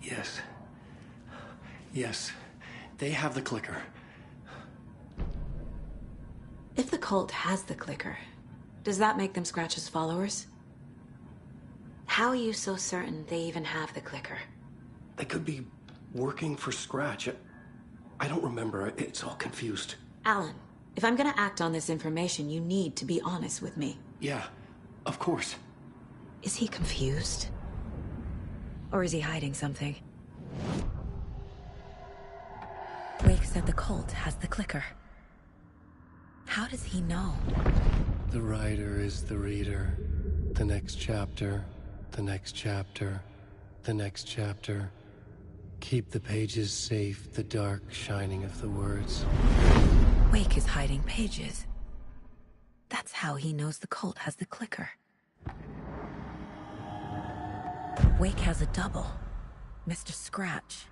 Yes. Yes. They have the clicker. If the cult has the clicker, does that make them Scratch's followers? How are you so certain they even have the clicker? They could be working for Scratch. I don't remember. It's all confused. Alan, if I'm gonna act on this information, you need to be honest with me. Yeah, of course. Is he confused? Or is he hiding something? Wake said the cult has the clicker. How does he know? The writer is the reader. The next chapter, the next chapter, the next chapter. Keep the pages safe, the dark shining of the words. Wake is hiding pages. That's how he knows the cult has the clicker. Wake has a double. Mr. Scratch.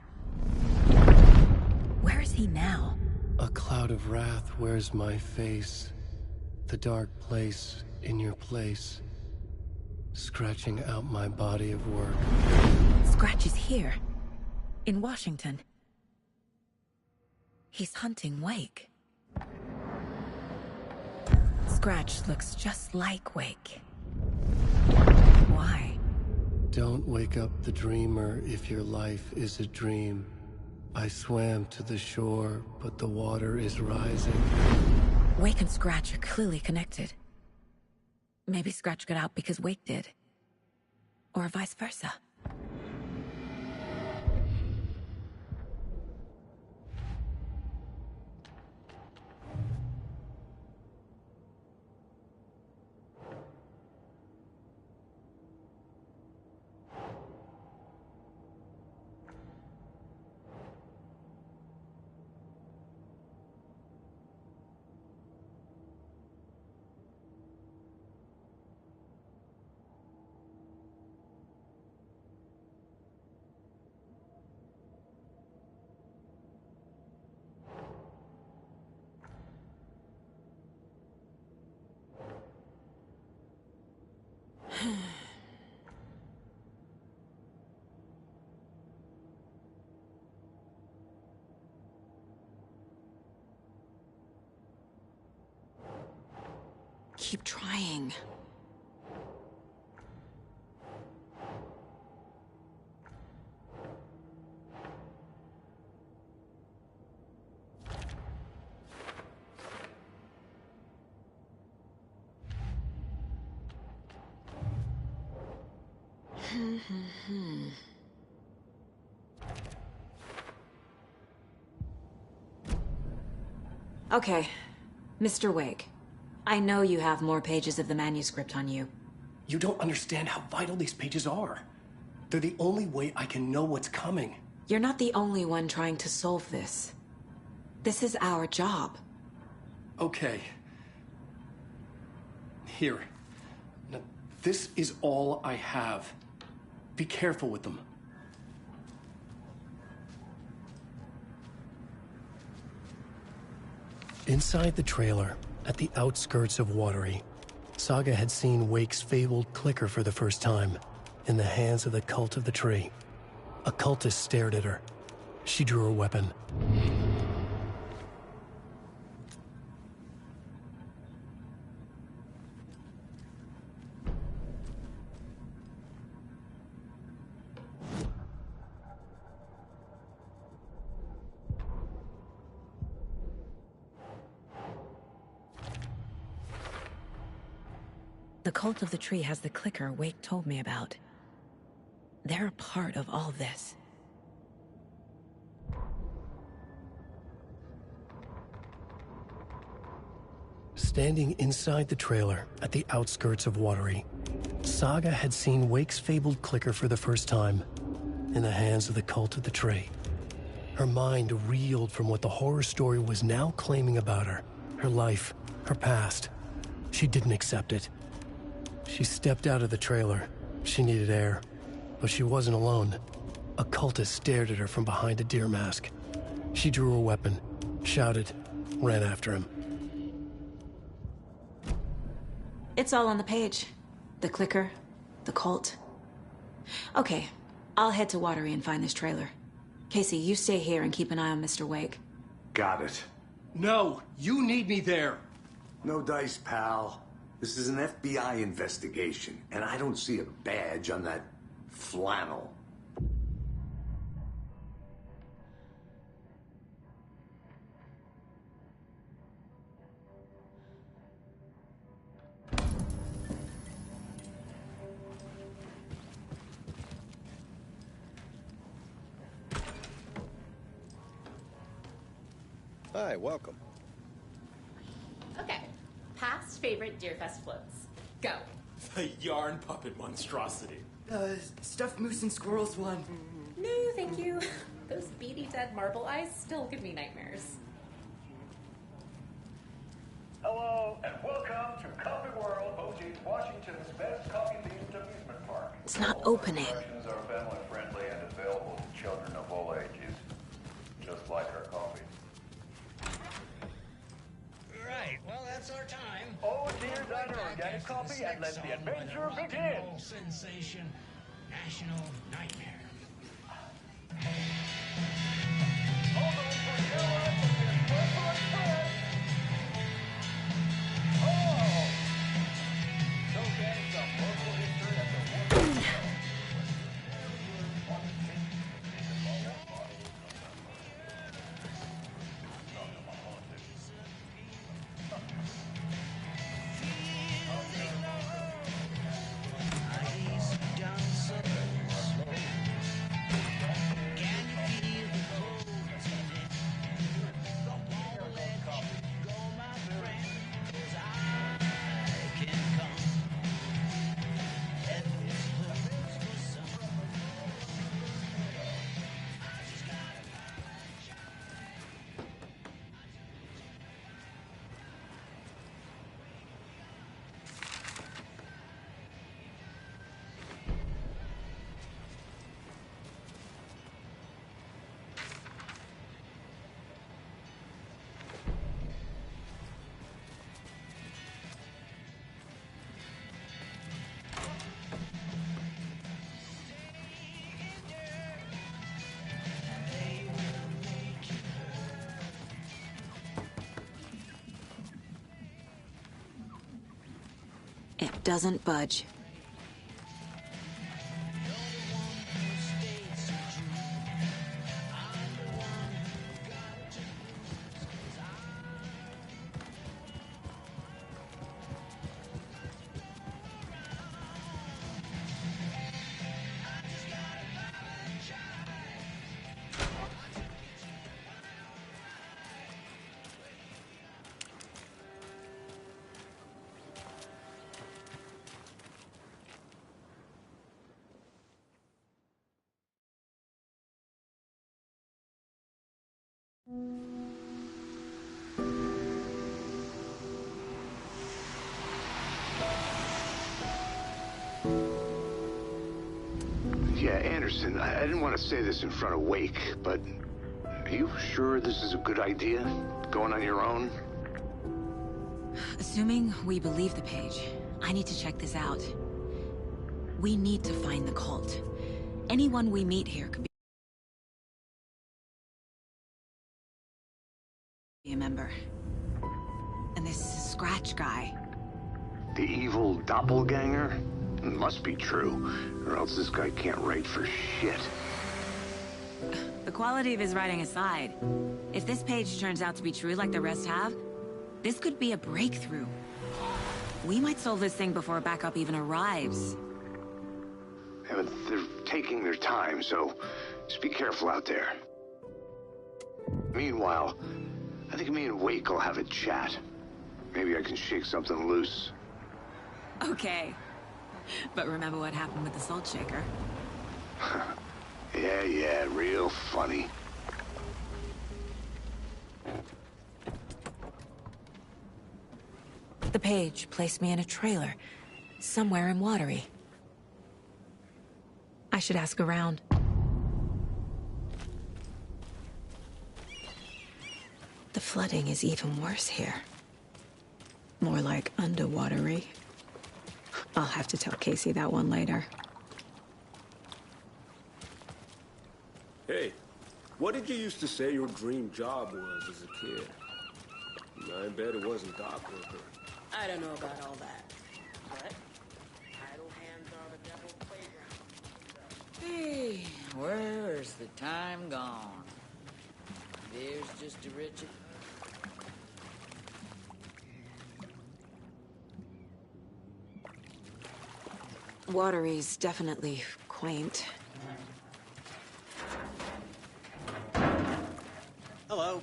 Where is he now? A cloud of wrath wears my face. The dark place in your place. Scratching out my body of work. Scratch is here. In Washington. He's hunting Wake. Scratch looks just like Wake. Why? Don't wake up the dreamer if your life is a dream. I swam to the shore, but the water is rising. Wake and Scratch are clearly connected. Maybe Scratch got out because Wake did. Or vice versa. Keep trying. Okay, Mr. Wake. I know you have more pages of the manuscript on you. You don't understand how vital these pages are. They're the only way I can know what's coming. You're not the only one trying to solve this. This is our job. Okay. Here. Now, this is all I have. Be careful with them. Inside the trailer, at the outskirts of Watery, Saga had seen Wake's fabled clicker for the first time, in the hands of the Cult of the Tree. A cultist stared at her. She drew her weapon. The cult of the tree has the clicker Wake told me about. They're a part of all this. Standing inside the trailer at the outskirts of Watery, Saga had seen Wake's fabled clicker for the first time, in the hands of the cult of the tree. Her mind reeled from what the horror story was now claiming about her, her life, her past. She didn't accept it. She stepped out of the trailer. She needed air. But she wasn't alone. A cultist stared at her from behind a deer mask. She drew her weapon, shouted, ran after him. It's all on the page. The clicker, the cult. Okay, I'll head to Watery and find this trailer. Casey, you stay here and keep an eye on Mr. Wake. Got it. No, you need me there. No dice, pal. This is an FBI investigation, and I don't see a badge on that flannel. Hi, welcome. Okay, past favorite Deerfest floats. Go. The yarn puppet monstrosity. Stuffed moose and squirrels one. No, thank you. Those beady dead marble eyes still give me nightmares. Hello, and welcome to Coffee World, Bogey's Washington's best coffee-themed amusement park. It's not opening. Attractions are family-friendly and available to children of all ages, just like our coffee. Right, well, that's our time. Oh, dear diner organic coffee, and let the adventure begin. Sensation, national nightmare. Hold on for Caroline from the Espresso Express. Oh! So getting some local history at the It doesn't budge. Yeah, Anderson, I didn't want to say this in front of Wake, but are you sure this is a good idea? Going on your own? Assuming we believe the page, I need to check this out. We need to find the cult. Anyone we meet here could be a member. And this Scratch guy. The evil doppelganger? Must be true, or else this guy can't write for shit. The quality of his writing aside, if this page turns out to be true like the rest have, this could be a breakthrough. We might solve this thing before backup even arrives. Yeah, but they're taking their time, so just be careful out there. Meanwhile, I think me and Wake will have a chat. Maybe I can shake something loose. Okay. But remember what happened with the salt shaker? Yeah, real funny. The page placed me in a trailer, somewhere in Watery. I should ask around. The flooding is even worse here. More like underwatery. I'll have to tell Casey that one later. Hey, what did you used to say your dream job was as a kid? I bet it wasn't dock worker. I don't know about all that. But idle hands are the devil's playground. Hey, where's the time gone? There's just a Richard. Watery's definitely quaint. Hello.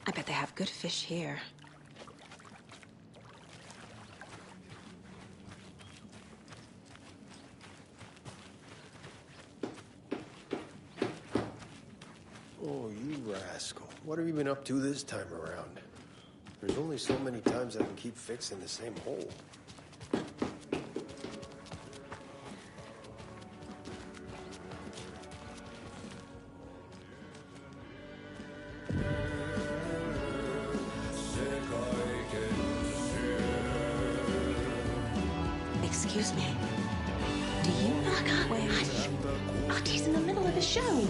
I bet they have good fish here. Oh, you rascal. What have you been up to this time around? There's only so many times I can keep fixing the same hole. Excuse me. Do you knock on? Honey, Auntie's in the middle of a show.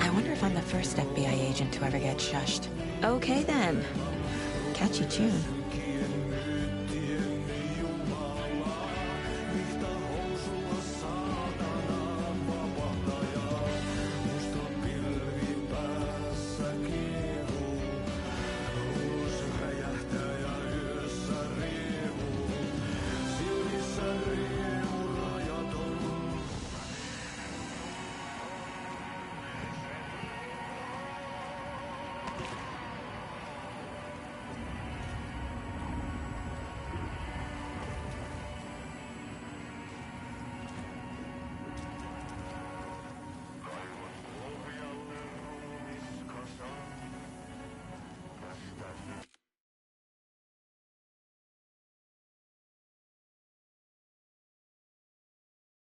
I wonder if I'm the first FBI agent to ever get shushed. Okay then. Catchy tune.